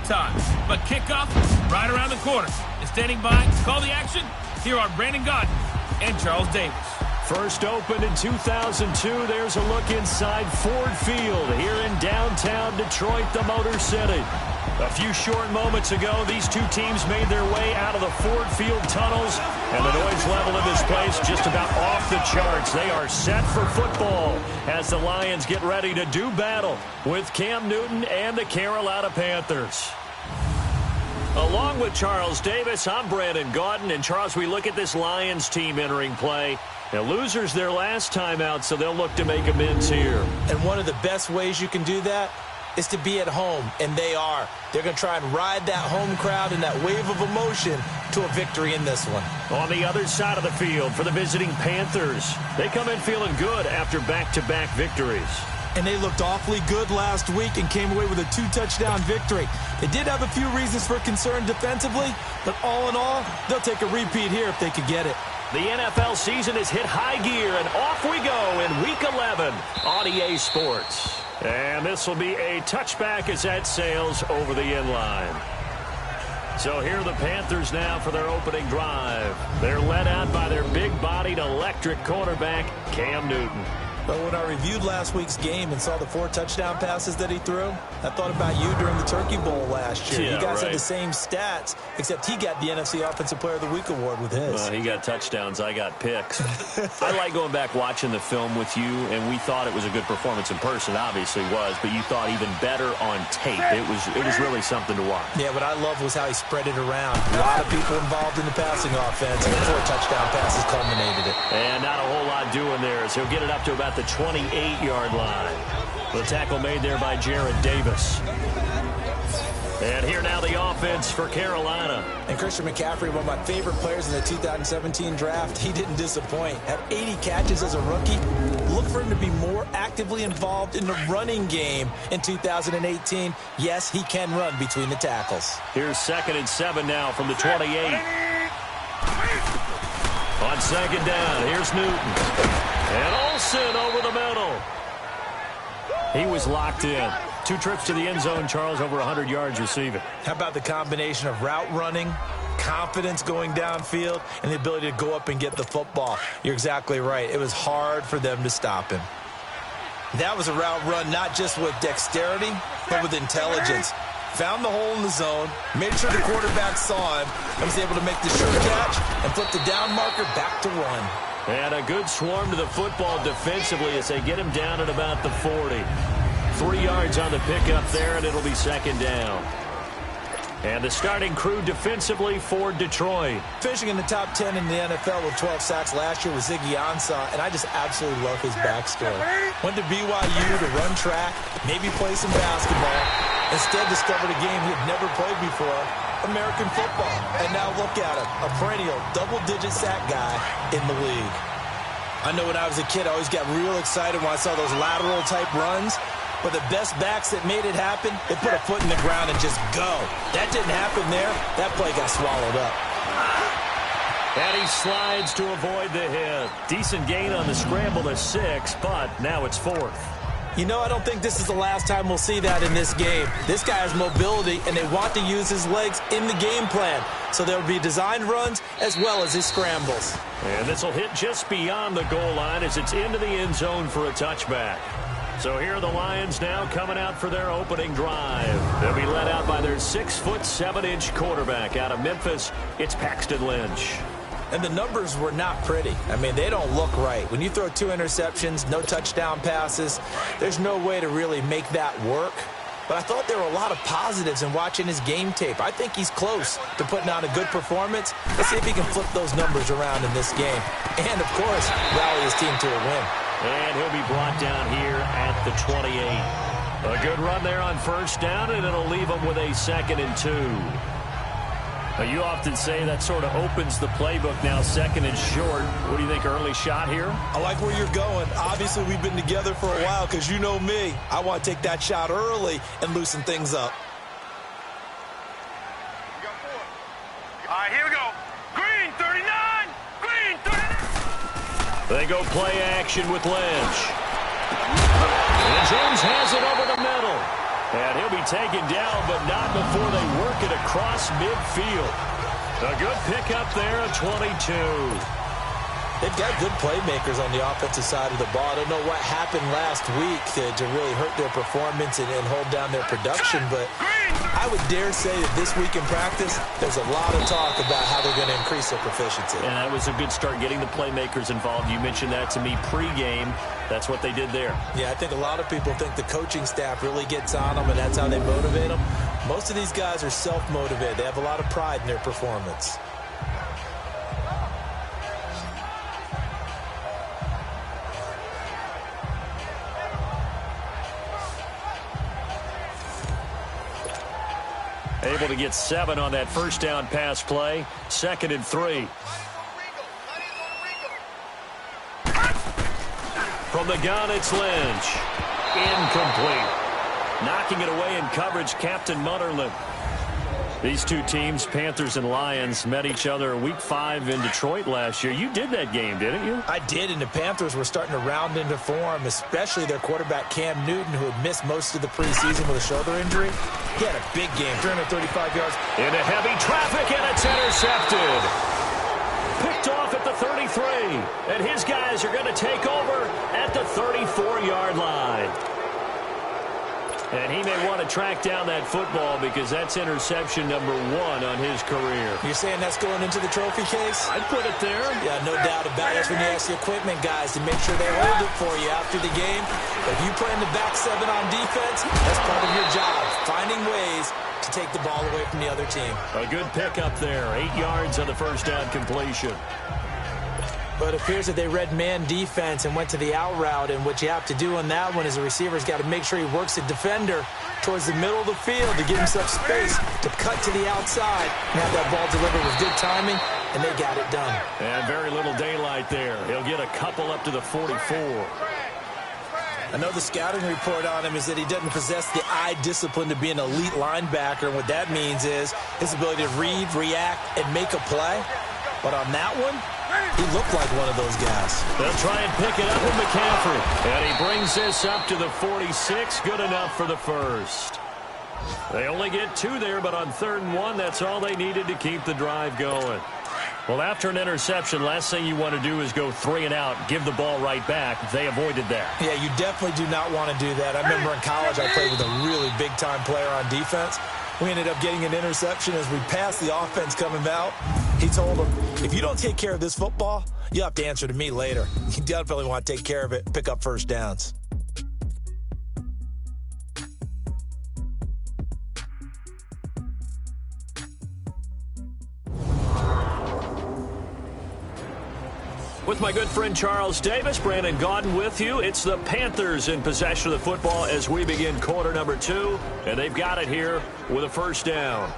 time. But kickoff right around the corner. And standing by to call the action, here are Brandon Gaudin and Charles Davis. First opened in 2002, there's a look inside Ford Field here in downtown Detroit, the Motor City. A few short moments ago, these two teams made their way out of the Ford Field tunnels, and the noise level in this place just about off the charts. They are set for football as the Lions get ready to do battle with Cam Newton and the Carolina Panthers. Along with Charles Davis, I'm Brandon Gaudin, and Charles, we look at this Lions team entering play. Now, losers their last time out, so they'll look to make amends here. And one of the best ways you can do that is to be at home, and they are. They're going to try and ride that home crowd and that wave of emotion to a victory in this one. On the other side of the field for the visiting Panthers, they come in feeling good after back-to-back victories. And they looked awfully good last week and came away with a 2-touchdown victory. They did have a few reasons for concern defensively, but all in all, they'll take a repeat here if they could get it. The NFL season has hit high gear, and off we go in Week 11 on EA Sports. And this will be a touchback as that sails over the end line. So here are the Panthers now for their opening drive. They're led out by their big-bodied electric cornerback, Cam Newton. But when I reviewed last week's game and saw the 4 touchdown passes that he threw, I thought about you during the Turkey Bowl last year. Yeah, you guys right. had the same stats, except he got the NFC Offensive Player of the Week award with his. He got touchdowns. I got picks. I like going back watching the film with you, and we thought it was a good performance in person. Obviously was, but you thought even better on tape. It was really something to watch. Yeah, what I loved was how he spread it around. A lot of people involved in the passing offense, and the 4 touchdown passes culminated it. And not a whole lot doing there, so he'll get it up to about the 28-yard line. The tackle made there by Jared Davis. And here now the offense for Carolina. And Christian McCaffrey, one of my favorite players in the 2017 draft, he didn't disappoint. Had 80 catches as a rookie. Look for him to be more actively involved in the running game in 2018. Yes, he can run between the tackles. Here's 2nd and 7 now from the 28. On 2nd down, here's Newton. And Olsen over the middle. He was locked in. 2 trips to the end zone, Charles, over 100 yards receiving. How about the combination of route running, confidence going downfield, and the ability to go up and get the football? You're exactly right. It was hard for them to stop him. That was a route run not just with dexterity, but with intelligence. Found the hole in the zone, made sure the quarterback saw him, and was able to make the sure catch and flip the down marker back to run. And a good swarm to the football defensively as they get him down at about the 40. 3 yards on the pickup there, and it'll be 2nd down. And the starting crew defensively for Detroit. Finishing in the top 10 in the NFL with 12 sacks last year was Ziggy Ansah, and I just absolutely love his backstory. Went to BYU to run track, maybe play some basketball. Instead discovered a game he had never played before, American football. And now look at him, a perennial double-digit sack guy in the league. I know when I was a kid, I always got real excited when I saw those lateral-type runs. But the best backs that made it happen, they put a foot in the ground and just go. That didn't happen there. That play got swallowed up. And he slides to avoid the hit. Decent gain on the scramble to 6, but now it's 4th. You know, I don't think this is the last time we'll see that in this game. This guy has mobility, and they want to use his legs in the game plan. So there will be designed runs as well as his scrambles. And this will hit just beyond the goal line as it's into the end zone for a touchback. So here are the Lions now coming out for their opening drive. They'll be led out by their 6'7" quarterback out of Memphis. It's Paxton Lynch. And the numbers were not pretty. I mean, they don't look right. When you throw 2 interceptions, no touchdown passes, there's no way to really make that work. But I thought there were a lot of positives in watching his game tape. I think he's close to putting on a good performance. Let's see if he can flip those numbers around in this game. And, of course, rally his team to a win. And he'll be brought down here at the 28. A good run there on 1st down, and it'll leave him with a 2nd and 2. Now, you often say that sort of opens the playbook now, 2nd and short. What do you think, early shot here? I like where you're going. Obviously, we've been together for a while because you know me. I want to take that shot early and loosen things up. All right, here we go. Green, 39. Green, 39. They go play action with Lynch. And Jones has it over the middle. And he'll be taken down, but not before they across midfield. A good pickup there at 22. They've got good playmakers on the offensive side of the ball. I don't know what happened last week to really hurt their performance and hold down their production, but I would dare say that this week in practice, there's a lot of talk about how they're going to increase their proficiency. And that was a good start, getting the playmakers involved. You mentioned that to me pregame. That's what they did there. Yeah, I think a lot of people think the coaching staff really gets on them, and that's how they motivate them. Most of these guys are self-motivated. They have a lot of pride in their performance. Able to get 7 on that first down pass play. 2nd and 3. From the gun, it's Lynch. Incomplete. Knocking it away in coverage, Captain Mutterland. These two teams, Panthers and Lions, met each other Week 5 in Detroit last year. You did that game, didn't you? I did, and the Panthers were starting to round into form, especially their quarterback Cam Newton, who had missed most of the preseason with a shoulder injury. He had a big game, 335 yards. Into heavy traffic, and it's intercepted. Picked off at the 33, and his guys are going to take over at the 34-yard line. And he may want to track down that football because that's interception number 1 on his career. You're saying that's going into the trophy case? I'd put it there. Yeah, no doubt about it. That's when you ask the equipment guys to make sure they hold it for you after the game. If you play in the back 7 on defense, that's part of your job, finding ways to take the ball away from the other team. A good pickup there. 8 yards on the first down completion. But it appears that they read man defense and went to the out route, and what you have to do on that one is the receiver's got to make sure he works the defender towards the middle of the field to give himself space to cut to the outside and have that ball delivered with good timing, and they got it done. And very little daylight there. He'll get a couple up to the 44. I know the scouting report on him is that he doesn't possess the eye discipline to be an elite linebacker, and what that means is his ability to read, react, and make a play. But on that one, he looked like one of those guys. They'll try and pick it up with McCaffrey. And he brings this up to the 46. Good enough for the first. They only get 2 there, but on 3rd and 1, that's all they needed to keep the drive going. Well, after an interception, last thing you want to do is go 3 and out, give the ball right back. They avoided that. Yeah, you definitely do not want to do that. I remember in college I played with a really big-time player on defense. We ended up getting an interception as we passed the offense coming out. He told him, if you don't take care of this football, you'll have to answer to me later. You definitely want to take care of it, pick up first downs. With my good friend Charles Davis, Brandon Gaudin with you. It's the Panthers in possession of the football as we begin quarter number 2. And they've got it here with a first down.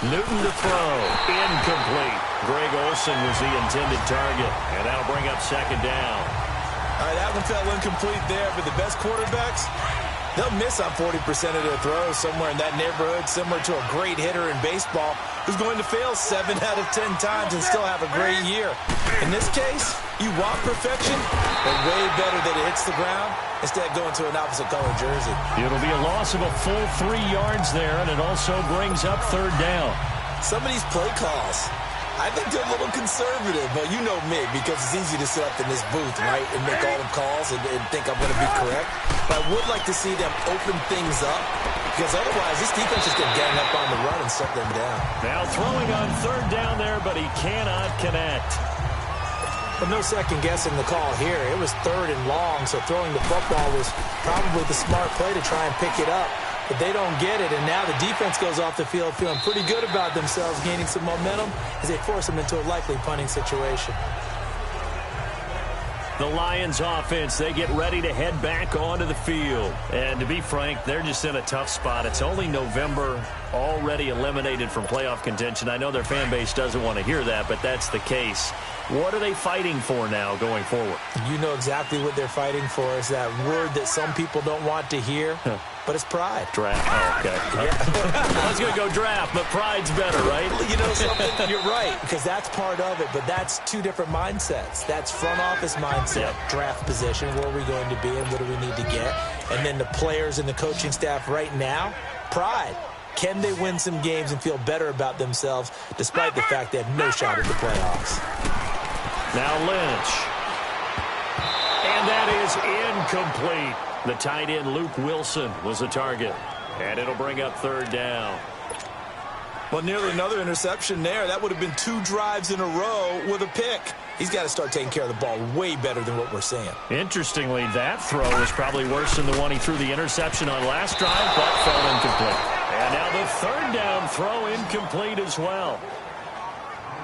Newton to throw. Incomplete. Greg Olsen was the intended target. And that'll bring up 2nd down. All right, that one fell incomplete there, but the best quarterbacks, they'll miss on 40% of their throws, somewhere in that neighborhood, similar to a great hitter in baseball who's going to fail 7 out of 10 times and still have a great year. In this case, you want perfection, but way better that it hits the ground instead of going to an opposite color jersey. It'll be a loss of a full 3 yards there, and it also brings up 3rd down. Some of these play calls, I think they're a little conservative, but you know me, because it's easy to sit up in this booth, right, and make all the calls and think I'm going to be correct. But I would like to see them open things up, because otherwise this defense is going to gang up on the run and shut them down. Now throwing on 3rd down there, but he cannot connect. But no second guessing the call here. It was 3rd and long, so throwing the football was probably the smart play to try and pick it up. But they don't get it, and now the defense goes off the field feeling pretty good about themselves, gaining some momentum as they force them into a likely punting situation. The Lions offense, they get ready to head back onto the field. And to be frank, they're just in a tough spot. It's only November. already eliminated from playoff contention. I know their fan base doesn't want to hear that, but that's the case. What are they fighting for now going forward? You know exactly what they're fighting for. Is that word that some people don't want to hear, but it's pride. Draft. Oh, okay. Yeah. I was going to go draft, but pride's better, right? You know something? You're right, because that's part of it, but that's two different mindsets. That's front office mindset, draft position, where are we going to be and what do we need to get? And then the players and the coaching staff right now, pride. Can they win some games and feel better about themselves despite the fact they have no shot at the playoffs? Now Lynch. And that is incomplete. The tight end Luke Wilson was the target. And it'll bring up third down. Well, nearly another interception there. That would have been 2 drives in a row with a pick. He's got to start taking care of the ball way better than what we're seeing. Interestingly, that throw is probably worse than the one he threw the interception on last drive, but fell incomplete. And now the third down throw incomplete as well.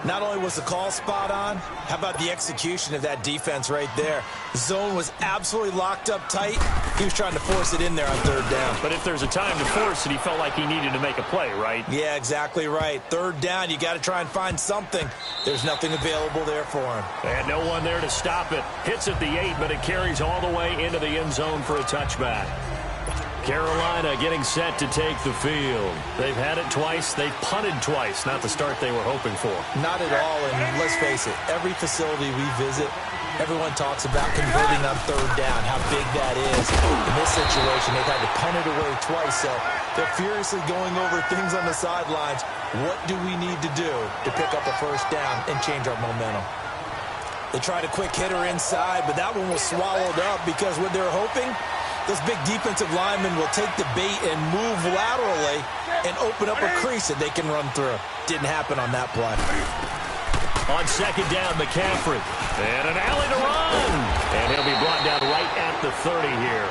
Not only was the call spot on, how about the execution of that defense right there? The zone was absolutely locked up tight. He was trying to force it in there on third down. But if there's a time to force it, he felt like he needed to make a play, right? Yeah, exactly right. Third down, you got to try and find something. There's nothing available there for him. And no one there to stop it. Hits at the 8, but it carries all the way into the end zone for a touchback. Carolina getting set to take the field. They've had it twice. They've punted twice. Not the start they were hoping for. Not at all, and let's face it, every facility we visit, everyone talks about converting on third down, how big that is. In this situation, they've had to punt it away twice, so they're furiously going over things on the sidelines. What do we need to do to pick up a first down and change our momentum? They tried a quick hitter inside, but that one was swallowed up because what they're hoping, those big defensive linemen will take the bait and move laterally and open up a crease that they can run through. Didn't happen on that play. On second down, McCaffrey. And an alley to run. And he'll be brought down right at the 30 here.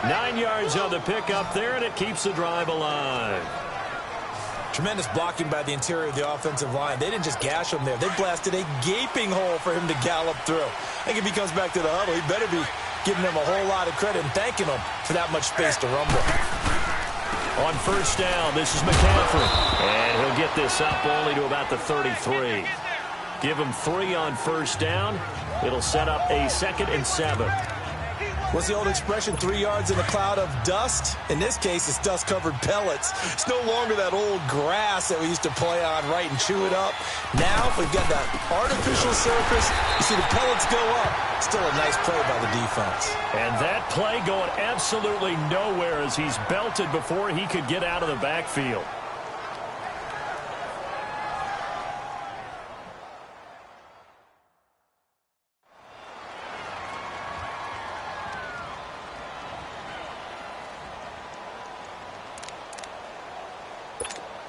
9 yards on the pickup there, and it keeps the drive alive. Tremendous blocking by the interior of the offensive line. They didn't just gash him there. They blasted a gaping hole for him to gallop through. I think if he comes back to the huddle, he better be giving them a whole lot of credit and thanking them for that much space to rumble. On first down, this is McCaffrey. And he'll get this up only to about the 33. Give him 3 on first down. It'll set up a 2nd and 7. What's the old expression, 3 yards in a cloud of dust? In this case, it's dust-covered pellets. It's no longer that old grass that we used to play on, right, and chew it up. Now, we've got that artificial surface. You see the pellets go up. Still a nice play by the defense. And that play going absolutely nowhere as he's belted before he could get out of the backfield.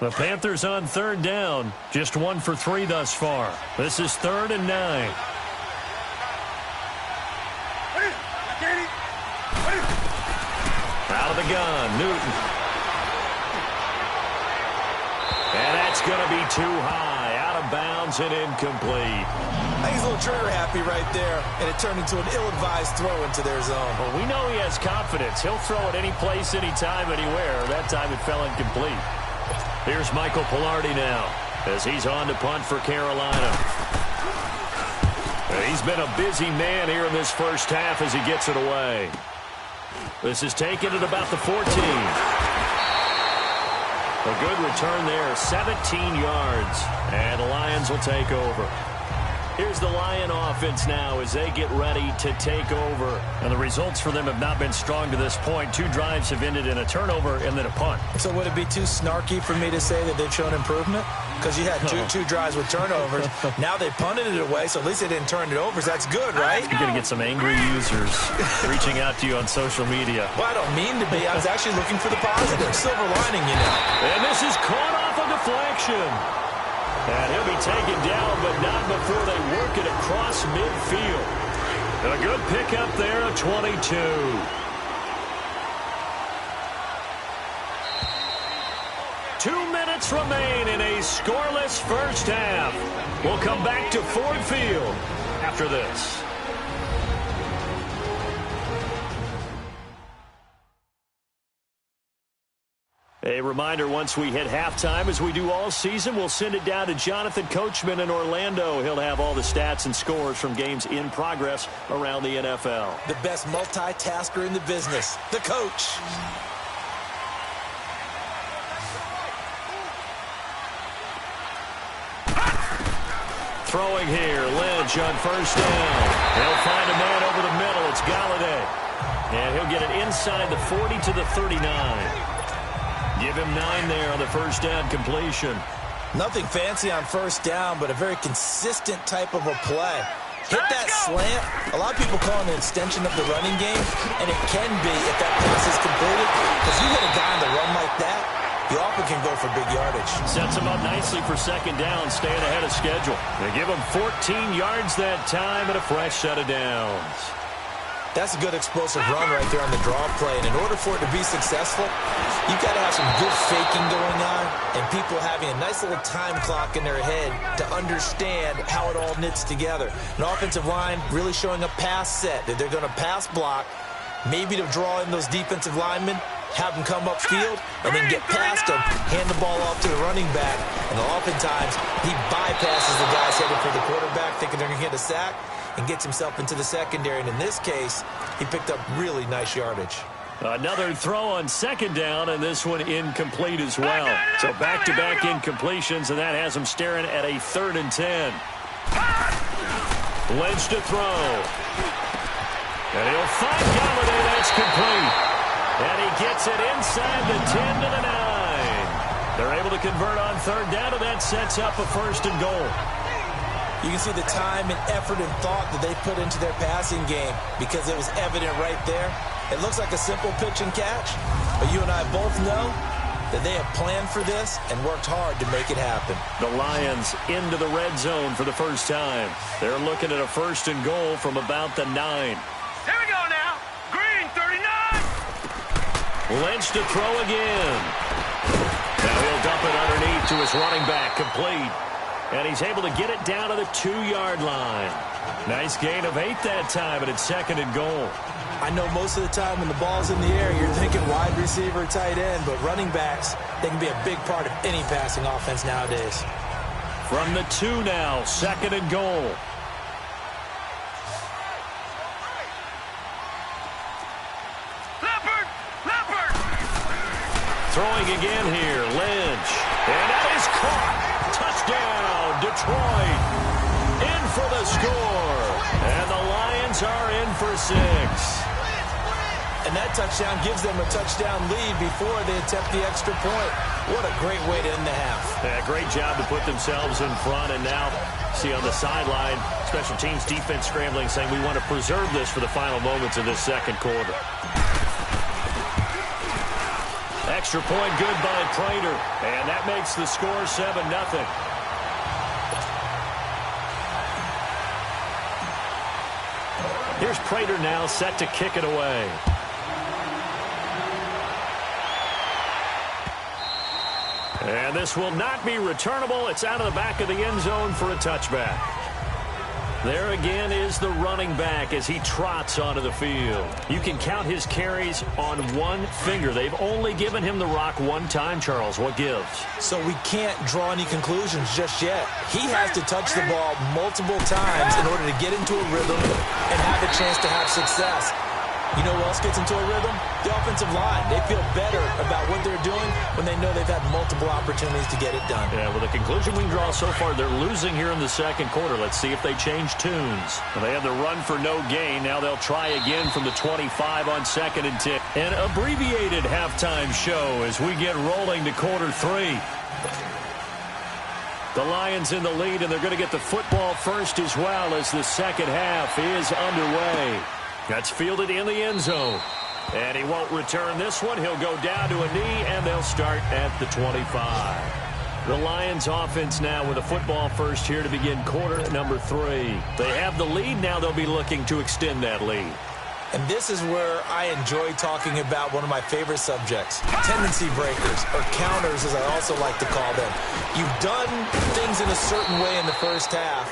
The Panthers on third down. Just 1 for 3 thus far. This is 3rd and 9. Out of the gun, Newton. And that's going to be too high. Out of bounds and incomplete. I think he's a little trigger happy right there, and it turned into an ill-advised throw into their zone. Well, we know he has confidence. He'll throw it any place, anytime, anywhere. That time it fell incomplete. Here's Michael Pilardi now as he's on to punt for Carolina. He's been a busy man here in this first half as he gets it away. This is taken at about the 14. A good return there, 17 yards. And the Lions will take over. Here's the Lion offense now as they get ready to take over. And the results for them have not been strong to this point. 2 drives have ended in a turnover and then a punt. So would it be too snarky for me to say that they've shown improvement? Because you had two drives with turnovers. Now they punted it away, so at least they didn't turn it over. So that's good, right? You're going to get some angry users reaching out to you on social media. Well, I don't mean to be. I was actually looking for the positive. Silver lining, you know. And this is caught off a deflection. And he'll be taken down, but not before they work it across midfield. A good pickup there of 22. Two minutes remain in a scoreless first half. We'll come back to Ford Field after this. A reminder, once we hit halftime, as we do all season, we'll send it down to Jonathan Coachman in Orlando. He'll have all the stats and scores from games in progress around the NFL. The best multitasker in the business, the coach. Throwing here, Lynch on first down. He'll find a man over the middle. It's Galladay. And he'll get it inside the 40 to the 39. Give him 9 there on the first down completion. Nothing fancy on first down, but a very consistent type of a play. Hit that slant. A lot of people call it an extension of the running game, and it can be if that pass is completed. Because you hit a guy on the run like that, you often can go for big yardage. Sets him up nicely for second down, staying ahead of schedule. They give him 14 yards that time and a fresh set of downs. That's a good explosive run right there on the draw play. And in order for it to be successful, you've got to have some good faking going on and people having a nice little time clock in their head to understand how it all knits together. An offensive line really showing a pass set that they're going to pass block, maybe to draw in those defensive linemen, have them come upfield, and then get past them, hand the ball off to the running back, and oftentimes he bypasses the guys headed for the quarterback, thinking they're going to get a sack, and gets himself into the secondary. And in this case, he picked up really nice yardage. Another throw on second down, and this one incomplete as well. So back-to-back incompletions, and that has him staring at a 3rd and 10. Lynch to throw. And he'll find Galladay. That's complete. And he gets it inside the 10 to the 9. They're able to convert on third down, and that sets up a 1st and goal. You can see the time and effort and thought that they put into their passing game because it was evident right there. It looks like a simple pitch and catch, but you and I both know that they have planned for this and worked hard to make it happen. The Lions into the red zone for the first time. They're looking at a 1st and goal from about the 9. Here we go now. Green, 39. Lynch to throw again. Now he'll dump it underneath to his running back, complete. And he's able to get it down to the 2-yard line. Nice gain of 8 that time, and it's 2nd and goal. I know most of the time when the ball's in the air, you're thinking wide receiver, tight end, but running backs, they can be a big part of any passing offense nowadays. From the 2 now, 2nd and goal. Leopard! Throwing again here, Lynch. And that is caught. Touchdown, Detroit. In for the score. And the Lions are in for 6. And that touchdown gives them a touchdown lead before they attempt the extra point. What a great way to end the half. Yeah, great job to put themselves in front. And now, see on the sideline, special teams defense scrambling, saying we want to preserve this for the final moments of this second quarter. Extra point good by Prater. And that makes the score 7-0. Here's Prater now set to kick it away. And this will not be returnable. It's out of the back of the end zone for a touchback. There again is the running back as he trots onto the field. You can count his carries on one finger. They've only given him the rock one time, Charles. What gives? So we can't draw any conclusions just yet. He has to touch the ball multiple times in order to get into a rhythm and have a chance to have success. You know who else gets into a rhythm? The offensive line. They feel better about what they're doing when they know they've had multiple opportunities to get it done. Yeah, well, the conclusion we can draw so far, they're losing here in the second quarter. Let's see if they change tunes. Well, they had the run for no gain. Now they'll try again from the 25 on 2nd and 10. An abbreviated halftime show as we get rolling to quarter 3. The Lions in the lead, and they're going to get the football first as well as the second half is underway. That's fielded in the end zone. And he won't return this one. He'll go down to a knee, and they'll start at the 25. The Lions offense now with a football first here to begin quarter number 3. They have the lead. Now they'll be looking to extend that lead. And this is where I enjoy talking about one of my favorite subjects, tendency breakers, or counters as I also like to call them. You've done things in a certain way in the first half,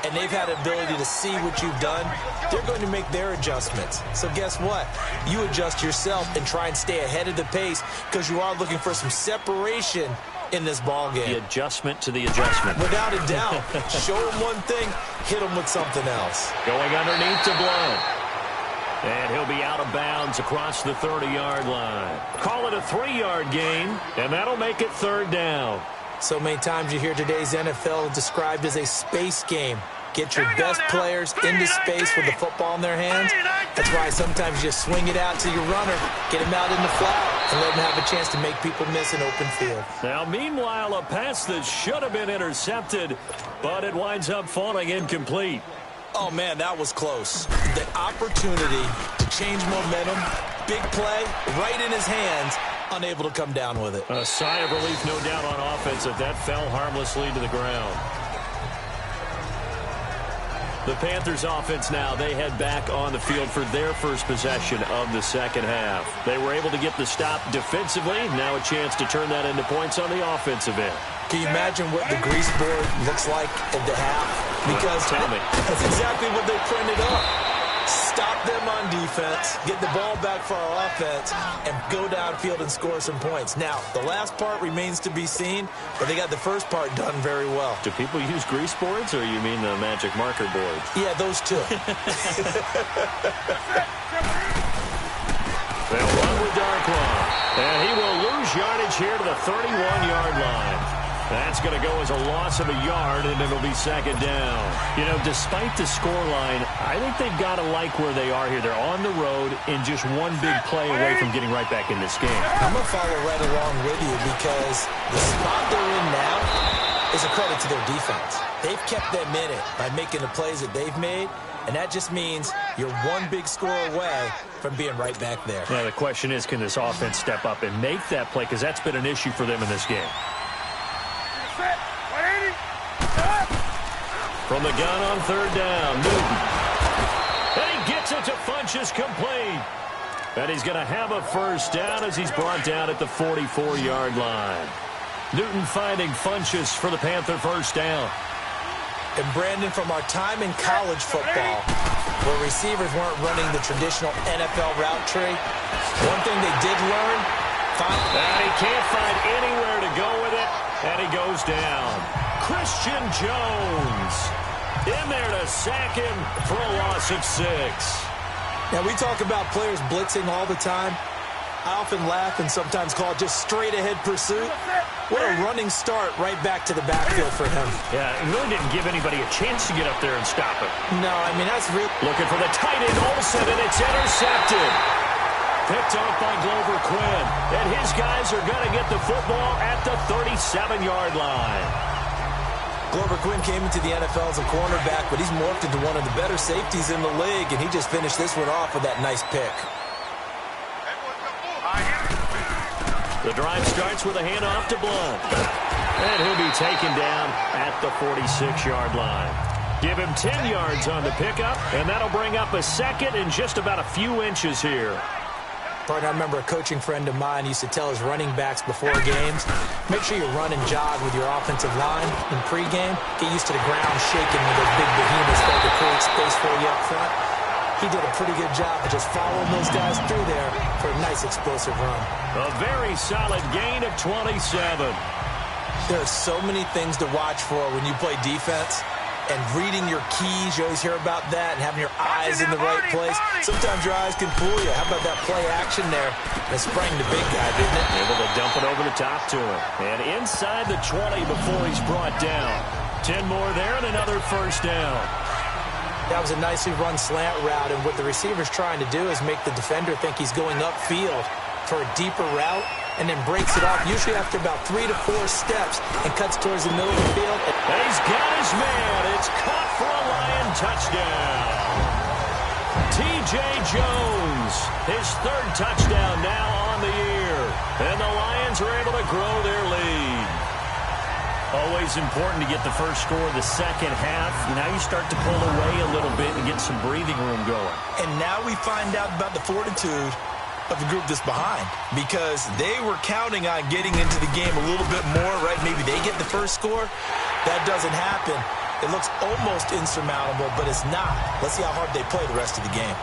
and they've had the ability to see what you've done, they're going to make their adjustments. So guess what? You adjust yourself and try and stay ahead of the pace because you are looking for some separation in this ball game. The adjustment to the adjustment. Without a doubt. Show them one thing, hit them with something else. Going underneath to Blunt. And he'll be out of bounds across the 30-yard line. Call it a 3-yard gain, and that'll make it 3rd down. So many times you hear today's NFL described as a space game. Get your best players into space with the football in their hands. That's why sometimes you just swing it out to your runner, get him out in the flat, and let him have a chance to make people miss an open field. Now, meanwhile, a pass that should have been intercepted, but it winds up falling incomplete. Oh, man, that was close. The opportunity to change momentum, big play, right in his hands, unable to come down with it. A sigh of relief, no doubt, on offense if that fell harmlessly to the ground. The Panthers offense now, they head back on the field for their first possession of the second half. They were able to get the stop defensively. Now a chance to turn that into points on the offensive end. Can you imagine what the grease board looks like at the half? Because tell me. That's exactly what they printed up. Stop them on defense, get the ball back for our offense, and go downfield and score some points. Now, the last part remains to be seen, but they got the first part done very well. Do people use grease boards, or you mean the magic marker boards? Yeah, those two. They'll run with Darkwa, and he will lose yardage here to the 31-yard line. That's going to go as a loss of a yard, and it'll be 2nd down. You know, despite the scoreline, I think they've got to like where they are here. They're on the road and just one big play away from getting right back in this game. I'm going to follow right along with you because the spot they're in now is a credit to their defense. They've kept them in it by making the plays that they've made, and that just means you're one big score away from being right back there. Yeah, the question is, can this offense step up and make that play? Because that's been an issue for them in this game. From the gun on 3rd down, Newton. And he gets it to Funchess complete. And he's going to have a first down as he's brought down at the 44-yard line. Newton finding Funchess for the Panther first down. And Brandon, from our time in college football, where receivers weren't running the traditional NFL route tree, one thing they did learn, and he can't find anywhere to go with it, and he goes down. Christian Jones in there to sack him for a loss of 6. Now, we talk about players blitzing all the time. I often laugh and sometimes call it just straight-ahead pursuit. What a running start right back to the backfield for him. Yeah, it really didn't give anybody a chance to get up there and stop him. No, I mean, that's real. Looking for the tight end, Olsen, and it's intercepted. Picked off by Glover Quinn. And his guys are going to get the football at the 37-yard line. Glover Quinn came into the NFL as a cornerback, but he's morphed into one of the better safeties in the league, and he just finished this one off with that nice pick. The drive starts with a handoff to Blunt. And he'll be taken down at the 46-yard line. Give him 10 yards on the pickup, and that'll bring up a second in just about a few inches here. Partner, I remember a coaching friend of mine used to tell his running backs before games, make sure you run and jog with your offensive line in pregame. Get used to the ground shaking with those big behemoths that to create space for you up front. He did a pretty good job of just following those guys through there for a nice explosive run. A very solid gain of 27. There are so many things to watch for when you play defense. And reading your keys, you always hear about that, and having your eyes in the right place. Sometimes your eyes can fool you. How about that play action there? That sprang the big guy, didn't it? Able to dump it over the top to him. And inside the 20 before he's brought down. 10 more there and another first down. That was a nicely run slant route, and what the receiver's trying to do is make the defender think he's going upfield for a deeper route, and then breaks it off, usually after about 3 to 4 steps, and cuts towards the middle of the field. And he's got his man. It's caught for a Lion touchdown. T.J. Jones, his 3rd touchdown now on the year. And the Lions are able to grow their lead. Always important to get the first score of the second half. Now you start to pull away a little bit and get some breathing room going. And now we find out about the fortitude of the group that's behind, because they were counting on getting into the game a little bit more, right? Maybe they get the first score. That doesn't happen. It looks almost insurmountable, but it's not. Let's see how hard they play the rest of the game.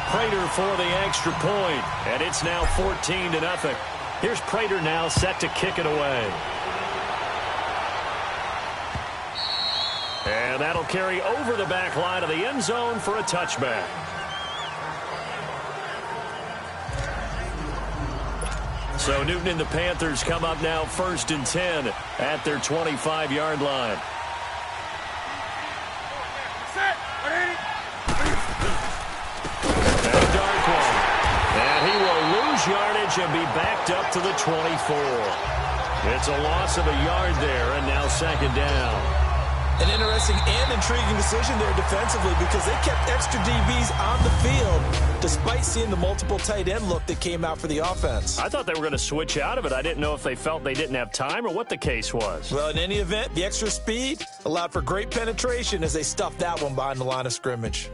Prater for the extra point, and it's now 14-0. Here's Prater now set to kick it away. And that'll carry over the back line of the end zone for a touchback. So Newton and the Panthers come up now 1st and 10 at their 25-yard line. And Darkwa. And he will lose yardage and be backed up to the 24. It's a loss of a yard there, and now 2nd down. An interesting and intriguing decision there defensively because they kept extra DBs on the field despite seeing the multiple tight end look that came out for the offense. I thought they were going to switch out of it. I didn't know if they felt they didn't have time or what the case was. Well, in any event, the extra speed allowed for great penetration as they stuffed that one behind the line of scrimmage.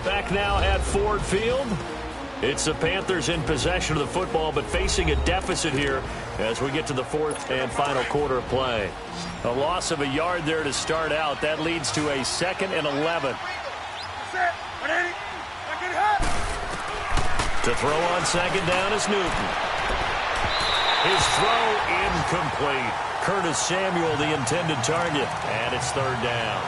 Back now at Ford Field. It's the Panthers in possession of the football, but facing a deficit here as we get to the 4th and final quarter of play. A loss of a yard there to start out. That leads to a 2nd and 11. To throw on 2nd down is Newton. His throw incomplete. Curtis Samuel, the intended target, and it's 3rd down.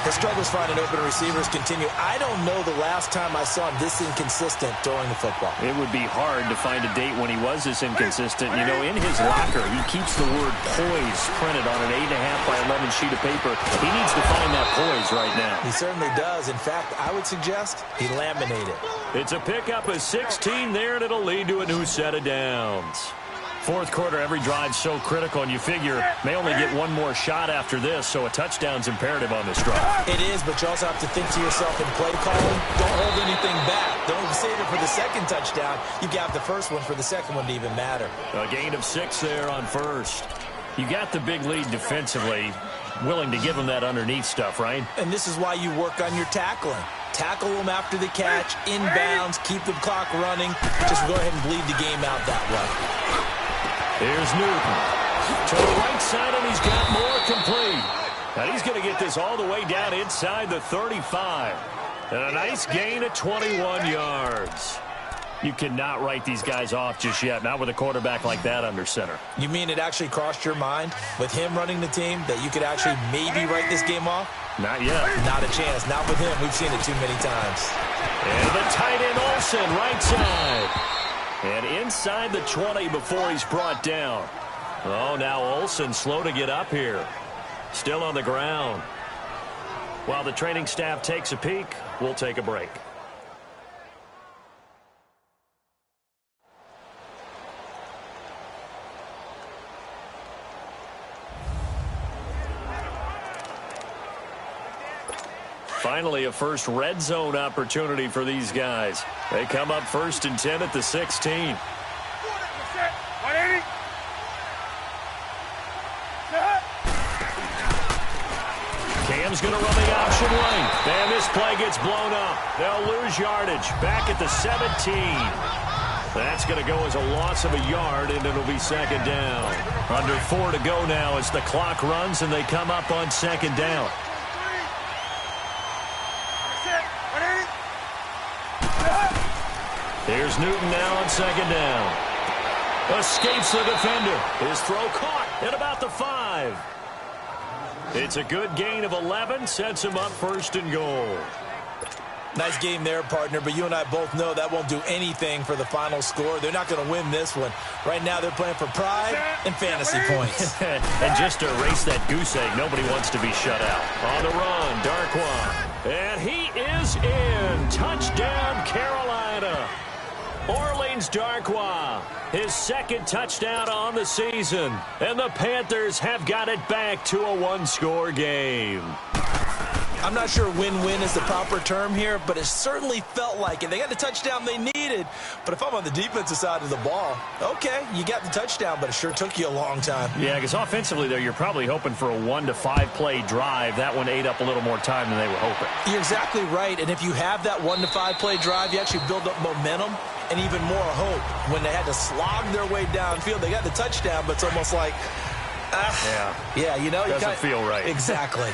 The struggles finding open receivers continue. I don't know the last time I saw him this inconsistent throwing the football. It would be hard to find a date when he was this inconsistent. You know, in his locker, he keeps the word poise printed on an 8.5 by 11 sheet of paper. He needs to find that poise right now. He certainly does. In fact, I would suggest he laminated. It's a pickup of 16 there, and it'll lead to a new set of downs. 4th quarter, every drive's so critical, and you figure may only get one more shot after this, so a touchdown's imperative on this drive. It is, but you also have to think to yourself in play calling, don't hold anything back. Don't save it for the 2nd touchdown. You got the first one for the 2nd one to even matter. A gain of 6 there on 1st. You got the big lead defensively, willing to give them that underneath stuff, right? And this is why you work on your tackling. Tackle them after the catch, inbounds, keep the clock running. Just go ahead and bleed the game out that way. Here's Newton. To the right side, and he's got more complete. And he's going to get this all the way down inside the 35. And a nice gain of 21 yards. You cannot write these guys off just yet, not with a quarterback like that under center. You mean it actually crossed your mind with him running the team that you could actually maybe write this game off? Not yet. Not a chance. Not with him. We've seen it too many times. And the tight end Olsen, right side. And inside the 20 before he's brought down. Oh, now Olsen slow to get up here. Still on the ground. While the training staff takes a peek, we'll take a break. Finally, a first red zone opportunity for these guys. They come up 1st and 10 at the 16. Cam's going to run the option right. And this play gets blown up. They'll lose yardage. Back at the 17. That's going to go as a loss of a yard, and it'll be 2nd down. Under 4 to go now as the clock runs, and they come up on 2nd down. Here's Newton now on 2nd down. Escapes the defender. His throw caught at about the 5. It's a good gain of 11. Sets him up 1st and goal. Nice game there, partner, but you and I both know that won't do anything for the final score. They're not going to win this one. Right now they're playing for pride and fantasy points. And just to erase that goose egg, nobody wants to be shut out. On the run, Darkwa. And he is in. Touchdown, Carolina. Orleans Darkwa, his 2nd touchdown on the season. And the Panthers have got it back to a one-score game. I'm not sure win-win is the proper term here, but it certainly felt like it. They got the touchdown they needed, but if I'm on the defensive side of the ball, okay, you got the touchdown, but it sure took you a long time. Yeah, because offensively there, you're probably hoping for a 1 to 5 play drive. That one ate up a little more time than they were hoping. You're exactly right, and if you have that 1 to 5 play drive, you actually build up momentum, and even more hope when they had to slog their way downfield. They got the touchdown, but it's almost like, yeah, you know. Doesn't feel right. Exactly.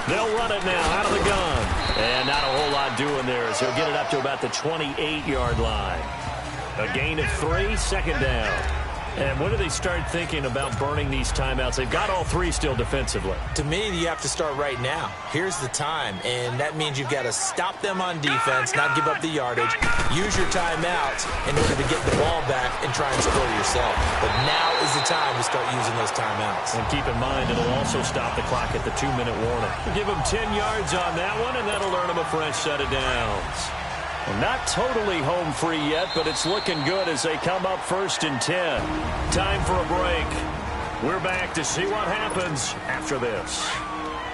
They'll run it now out of the gun. And not a whole lot doing there as he'll get it up to about the 28-yard line. A gain of 3, second down. And when do they start thinking about burning these timeouts? They've got all 3 still defensively. To me, you have to start right now. Here's the time, and that means you've got to stop them on defense, not give up the yardage, use your timeouts in order to get the ball back and try and score yourself. But now is the time to start using those timeouts. And keep in mind, it'll also stop the clock at the 2-minute warning. Give them 10 yards on that one, and that'll earn them a fresh set of downs. Well, not totally home free yet, but it's looking good as they come up 1st and 10. Time for a break. We're back to see what happens after this.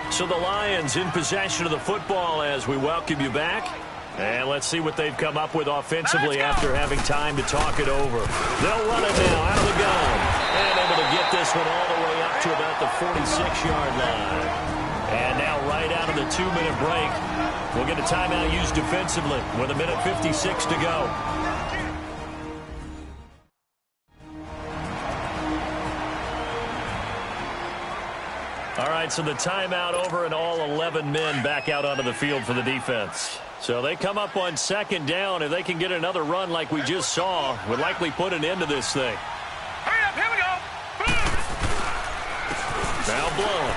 So the Lions in possession of the football as we welcome you back. And let's see what they've come up with offensively after having time to talk it over. They'll run it now out of the gun. And able to get this one all the way up to about the 46-yard line. And now right out of the 2-minute break, we'll get a timeout used defensively with 1:56 to go. All right, so the timeout over and all 11 men back out onto the field for the defense. So they come up on 2nd down. If they can get another run like we just saw, would likely put an end to this thing. Hurry up, here we go. Now blown.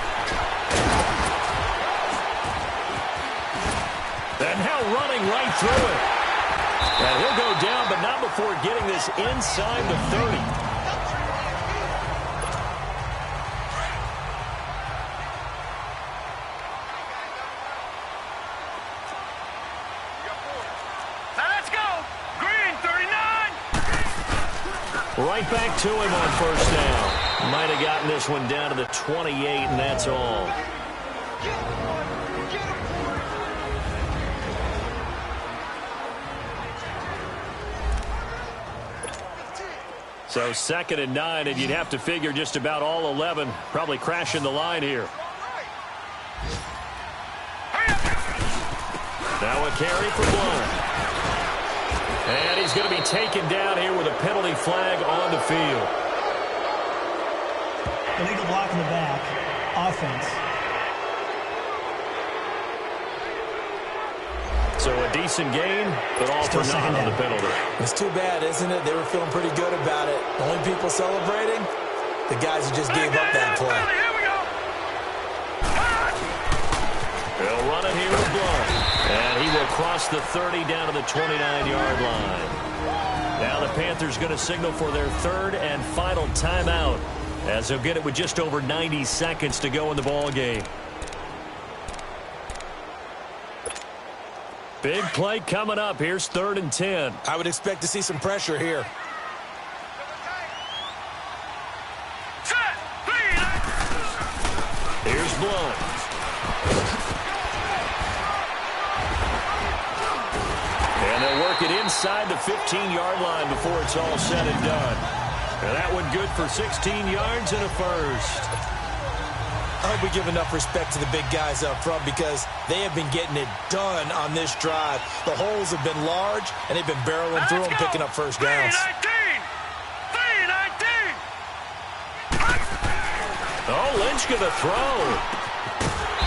And now running right through it. And he'll go down, but not before getting this inside the 30. Now let's go. Green, 39. Right back to him on 1st down. Might have gotten this one down to the 28, and that's all. So 2nd and 9, and you'd have to figure just about all 11 probably crashing the line here. Now a carry for Blunt. And he's going to be taken down here with a penalty flag on the field. Illegal block in the back. Offense. So a decent gain, but all for naught on the penalty. It's too bad, isn't it? They were feeling pretty good about it. The only people celebrating, the guys who just gave up that play. Here we go. They'll run it here with Blunt. And he will cross the 30 down to the 29-yard line. Now the Panthers going to signal for their 3rd and final timeout as they'll get it with just over 90 seconds to go in the ball game. Big play coming up. Here's 3rd and 10. I would expect to see some pressure here. Set. 3. Here's Blunt. And they'll work it inside the 15-yard line before it's all said and done. And that one good for 16 yards and a first. I hope we give enough respect to the big guys up front because they have been getting it done on this drive. The holes have been large, and they've been barreling through them, picking up first downs. 3-19. Oh, Lynch going to throw.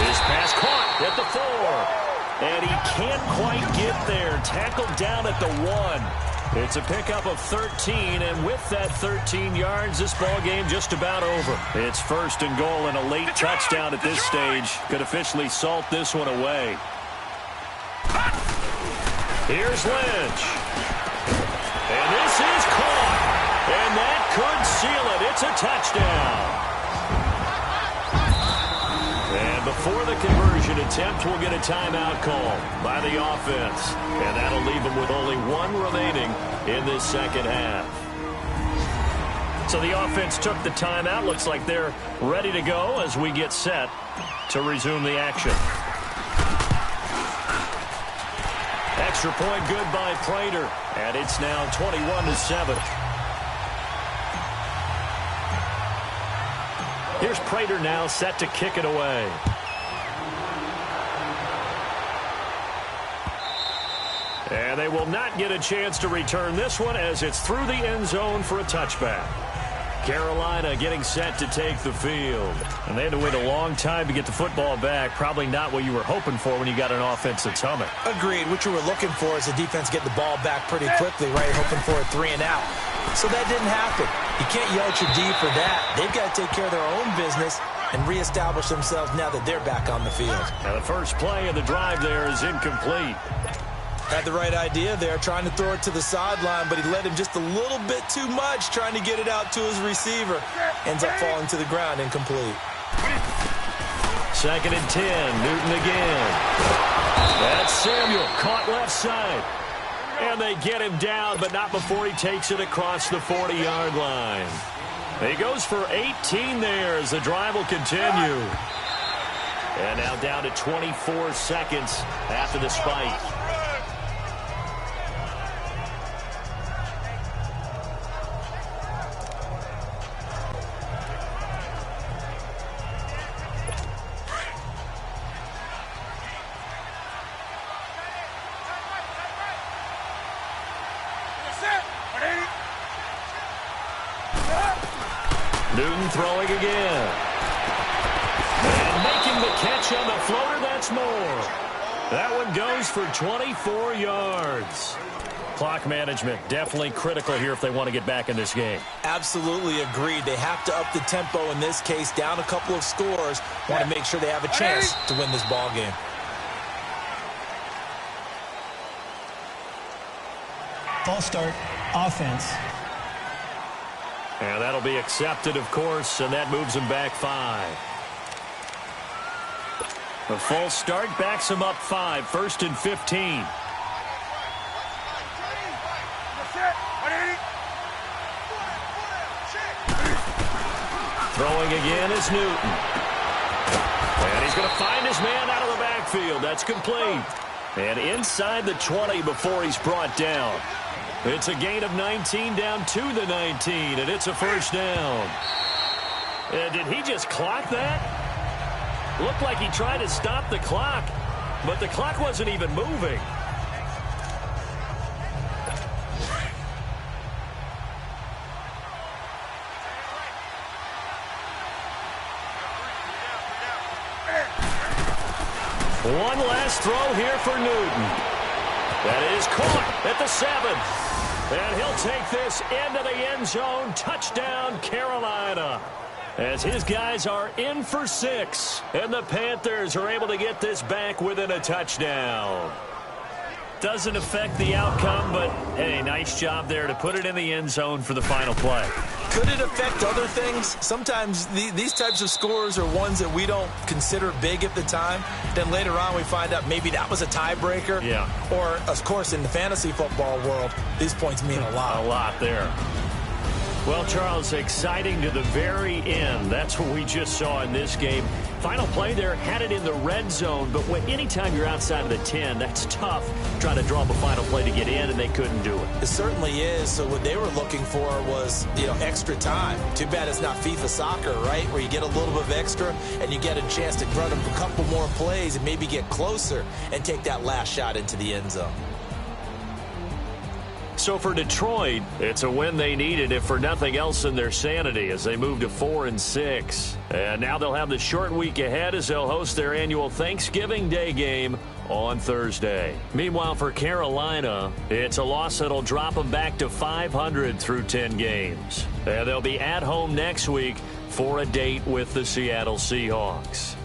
His pass caught at the 4. And he can't quite get there. Tackled down at the 1. It's a pickup of 13, and with that 13 yards, this ball game just about over. It's 1st and goal, and a late touchdown at this stage could officially salt this one away. Here's Lynch. And this is caught. And that could seal it. It's a touchdown. And before the conversion attempt, we'll get a timeout call by the offense. And that'll leave them with only 1 remaining in this 2nd half. So the offense took the timeout. Looks like they're ready to go as we get set to resume the action. Extra point good by Prater. And it's now 21-7. Here's Prater now set to kick it away. And they will not get a chance to return this one as it's through the end zone for a touchback. Carolina getting set to take the field. And they had to wait a long time to get the football back. Probably not what you were hoping for when you got an offense that's humming. Agreed. What you were looking for is the defense get the ball back pretty quickly, right? Hoping for a 3 and out. So that didn't happen. You can't yell at your D for that. They've got to take care of their own business and reestablish themselves now that they're back on the field. Now the first play of the drive there is incomplete. Had the right idea there, trying to throw it to the sideline, but he led him just a little bit too much, trying to get it out to his receiver. Ends up falling to the ground, incomplete. 2nd and 10, Newton again. That's Samuel, caught left side. And they get him down, but not before he takes it across the 40-yard line. He goes for 18 there as the drive will continue. And now down to 24 seconds after the spike. Newton throwing again. And making the catch on the floater, that's more. That one goes for 24 yards. Clock management definitely critical here if they want to get back in this game. Absolutely agreed. They have to up the tempo in this case, down a couple of scores. Want to make sure they have a chance to win this ball game. False start, offense. And that'll be accepted, of course, and that moves them back 5. A false start backs them up 5, 1st and 15. Throwing again is Newton. And he's going to find his man out of the backfield. That's complete. And inside the 20 before he's brought down. It's a gain of 19 down to the 19, and it's a first down. Did he just clock that? Looked like he tried to stop the clock, but the clock wasn't even moving. One last throw here for Newton. That is caught at the 7. And he'll take this into the end zone. Touchdown, Carolina. As his guys are in for 6. And the Panthers are able to get this back within a touchdown. Doesn't affect the outcome, but, hey, nice job there to put it in the end zone for the final play. Could it affect other things? Sometimes these types of scores are ones that we don't consider big at the time. Then later on we find out maybe that was a tiebreaker. Yeah. Or, of course, in the fantasy football world, these points mean a lot. A lot there. Well, Charles, exciting to the very end. That's what we just saw in this game. Final play there, had it in the red zone, but anytime you're outside of the 10, that's tough trying to draw up a final play to get in, and they couldn't do it. It certainly is. So what they were looking for was, extra time. Too bad it's not FIFA soccer, right, where you get a little bit of extra and you get a chance to run up a couple more plays and maybe get closer and take that last shot into the end zone. So for Detroit, it's a win they needed, if for nothing else in their sanity, as they move to 4-6. And now they'll have the short week ahead as they'll host their annual Thanksgiving Day game on Thursday. Meanwhile, for Carolina, it's a loss that'll drop them back to 500 through 10 games. And they'll be at home next week for a date with the Seattle Seahawks.